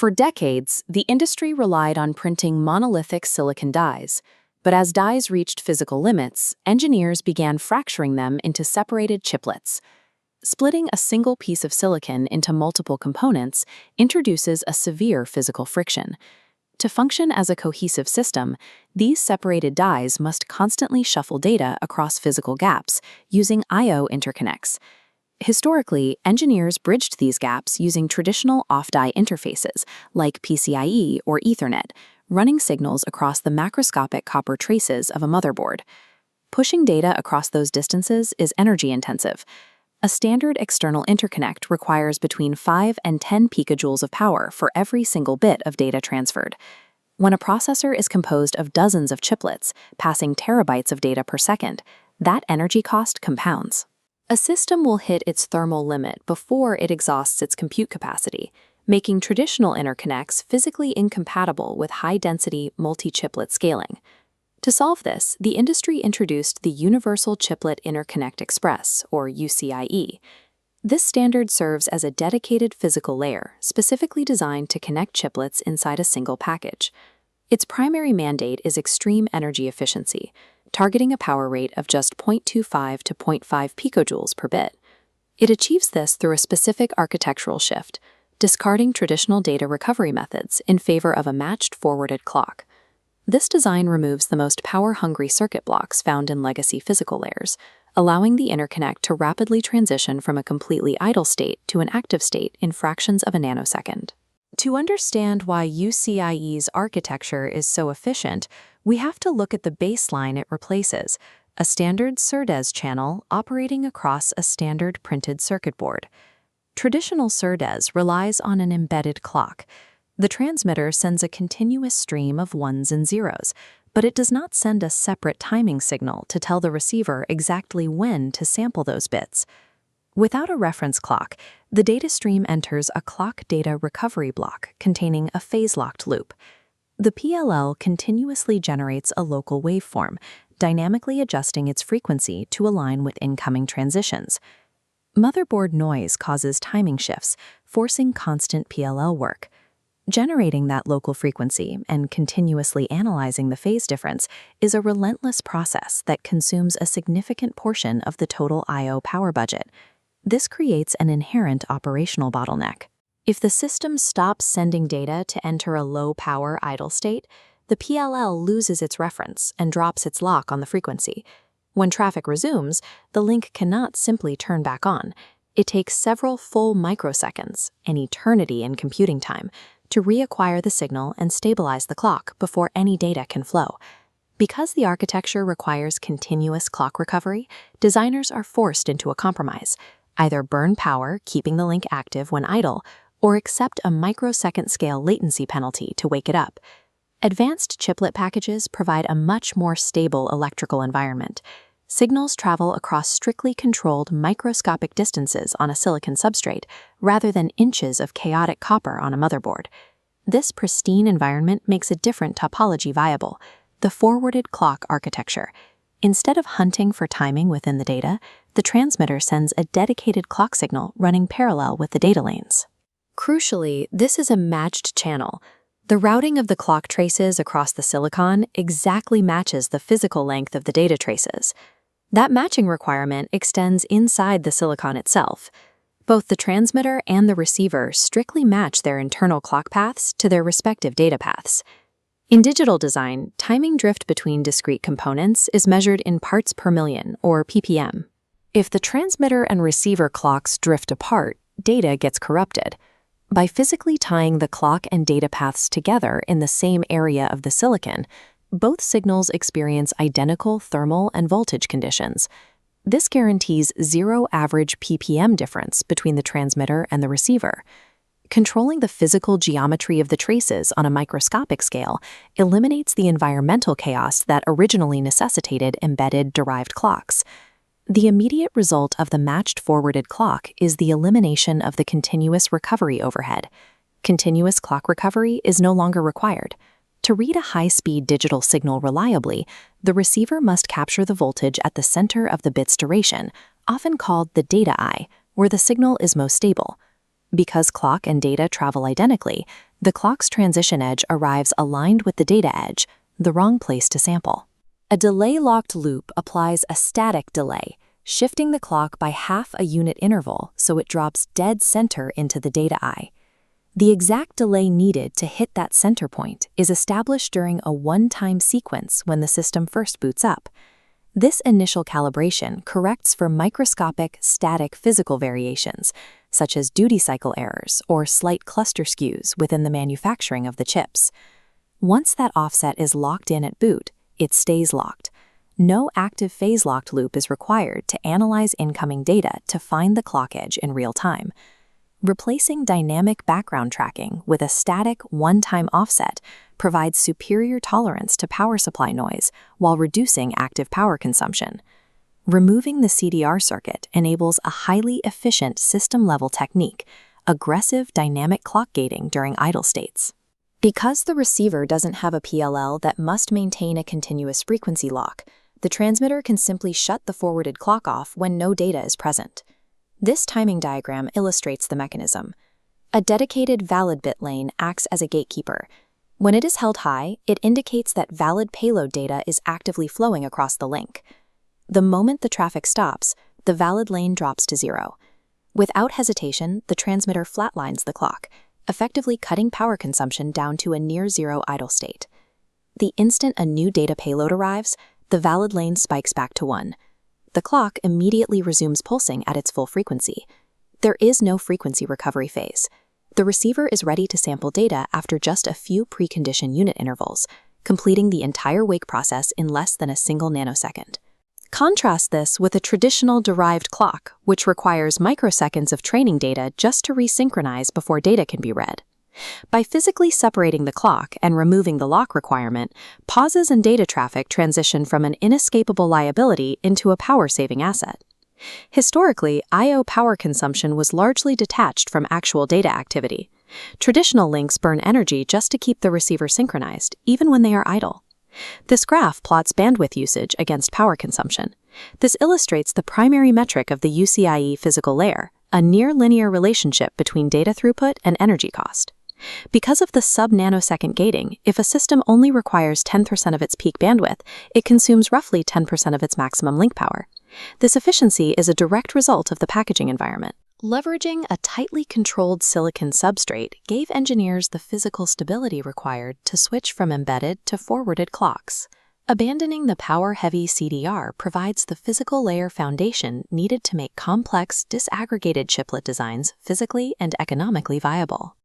For decades, the industry relied on printing monolithic silicon dies, but as dies reached physical limits, engineers began fracturing them into separated chiplets. Splitting a single piece of silicon into multiple components introduces a severe physical friction. To function as a cohesive system, these separated dies must constantly shuffle data across physical gaps using I/O interconnects. Historically, engineers bridged these gaps using traditional off-die interfaces like PCIe or Ethernet, running signals across the macroscopic copper traces of a motherboard. Pushing data across those distances is energy-intensive. A standard external interconnect requires between 5 and 10 picojoules of power for every single bit of data transferred. When a processor is composed of dozens of chiplets, passing terabytes of data per second, that energy cost compounds. A system will hit its thermal limit before it exhausts its compute capacity, making traditional interconnects physically incompatible with high-density multi-chiplet scaling. To solve this, the industry introduced the Universal Chiplet Interconnect Express, or UCIe. This standard serves as a dedicated physical layer, specifically designed to connect chiplets inside a single package. Its primary mandate is extreme energy efficiency, targeting a power rate of just 0.25 to 0.5 picojoules per bit. It achieves this through a specific architectural shift, discarding traditional data recovery methods in favor of a matched forwarded clock. This design removes the most power-hungry circuit blocks found in legacy physical layers, allowing the interconnect to rapidly transition from a completely idle state to an active state in fractions of a nanosecond. To understand why UCIe's architecture is so efficient, we have to look at the baseline it replaces, a standard SerDes channel operating across a standard printed circuit board. Traditional SerDes relies on an embedded clock. The transmitter sends a continuous stream of ones and zeros, but it does not send a separate timing signal to tell the receiver exactly when to sample those bits. Without a reference clock, the data stream enters a clock data recovery block containing a phase-locked loop. The PLL continuously generates a local waveform, dynamically adjusting its frequency to align with incoming transitions. Motherboard noise causes timing shifts, forcing constant PLL work. Generating that local frequency and continuously analyzing the phase difference is a relentless process that consumes a significant portion of the total I/O power budget. This creates an inherent operational bottleneck. If the system stops sending data to enter a low-power idle state, the PLL loses its reference and drops its lock on the frequency. When traffic resumes, the link cannot simply turn back on. It takes several full microseconds, an eternity in computing time, to reacquire the signal and stabilize the clock before any data can flow. Because the architecture requires continuous clock recovery, designers are forced into a compromise: either burn power, keeping the link active when idle, or accept a microsecond-scale latency penalty to wake it up. Advanced chiplet packages provide a much more stable electrical environment. Signals travel across strictly controlled microscopic distances on a silicon substrate, rather than inches of chaotic copper on a motherboard. This pristine environment makes a different topology viable: the forwarded clock architecture. Instead of hunting for timing within the data, the transmitter sends a dedicated clock signal running parallel with the data lanes. Crucially, this is a matched channel. The routing of the clock traces across the silicon exactly matches the physical length of the data traces. That matching requirement extends inside the silicon itself. Both the transmitter and the receiver strictly match their internal clock paths to their respective data paths. In digital design, timing drift between discrete components is measured in parts per million, or ppm. If the transmitter and receiver clocks drift apart, data gets corrupted. By physically tying the clock and data paths together in the same area of the silicon, both signals experience identical thermal and voltage conditions. This guarantees zero average ppm difference between the transmitter and the receiver. Controlling the physical geometry of the traces on a microscopic scale eliminates the environmental chaos that originally necessitated embedded derived clocks. The immediate result of the matched forwarded clock is the elimination of the continuous recovery overhead. Continuous clock recovery is no longer required. To read a high-speed digital signal reliably, the receiver must capture the voltage at the center of the bit's duration, often called the data eye, where the signal is most stable. Because clock and data travel identically, The clock's transition edge arrives aligned with the data edge, the wrong place to sample. A delay-locked loop applies a static delay, shifting the clock by half a unit interval so it drops dead center into the data eye. The exact delay needed to hit that center point is established during a one-time sequence when the system first boots up. This initial calibration corrects for microscopic static physical variations, such as duty cycle errors or slight cluster skews within the manufacturing of the chips. Once that offset is locked in at boot, it stays locked. No active phase-locked loop is required to analyze incoming data to find the clock edge in real time. Replacing dynamic background tracking with a static one-time offset provides superior tolerance to power supply noise while reducing active power consumption. Removing the CDR circuit enables a highly efficient system-level technique, aggressive dynamic clock gating during idle states. Because the receiver doesn't have a PLL that must maintain a continuous frequency lock, the transmitter can simply shut the forwarded clock off when no data is present. This timing diagram illustrates the mechanism. A dedicated valid bit lane acts as a gatekeeper. When it is held high, it indicates that valid payload data is actively flowing across the link. The moment the traffic stops, the valid lane drops to 0. Without hesitation, the transmitter flatlines the clock, effectively cutting power consumption down to a near-zero idle state. The instant a new data payload arrives, the valid lane spikes back to 1. The clock immediately resumes pulsing at its full frequency. There is no frequency recovery phase. The receiver is ready to sample data after just a few preconditioned unit intervals, completing the entire wake process in less than a single nanosecond. Contrast this with a traditional derived clock, which requires microseconds of training data just to resynchronize before data can be read. By physically separating the clock and removing the lock requirement, pauses in data traffic transition from an inescapable liability into a power-saving asset. Historically, I/O power consumption was largely detached from actual data activity. Traditional links burn energy just to keep the receiver synchronized, even when they are idle. This graph plots bandwidth usage against power consumption. This illustrates the primary metric of the UCIe physical layer, a near-linear relationship between data throughput and energy cost. Because of the sub-nanosecond gating, if a system only requires 10% of its peak bandwidth, it consumes roughly 10% of its maximum link power. This efficiency is a direct result of the packaging environment. Leveraging a tightly controlled silicon substrate gave engineers the physical stability required to switch from embedded to forwarded clocks. Abandoning the power-heavy CDR provides the physical layer foundation needed to make complex, disaggregated chiplet designs physically and economically viable.